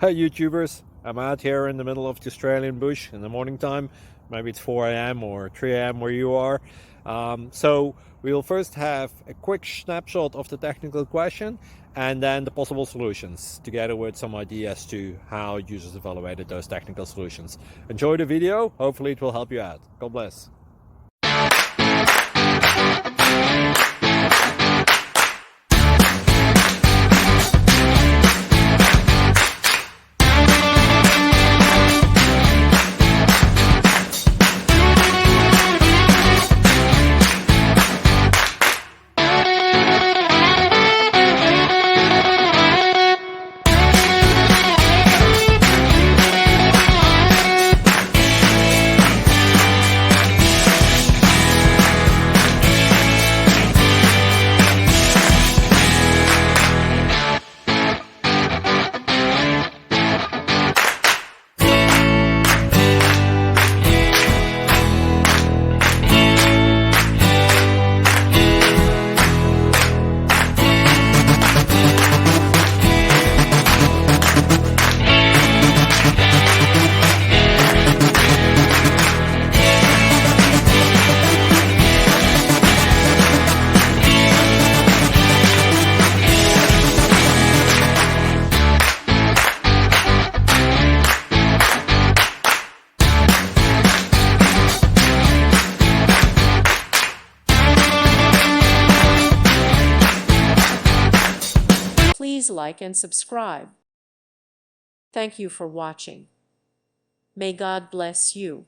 Hey YouTubers, I'm out here in the middle of the Australian bush in the morning time. Maybe it's 4 a.m. or 3 a.m. where you are. So we'll first have a quick snapshot of the technical question and then the possible solutions, together with some ideas to how users evaluated those technical solutions. Enjoy the video, hopefully it will help you out. God bless. Please like and subscribe. Thank you for watching. May God bless you.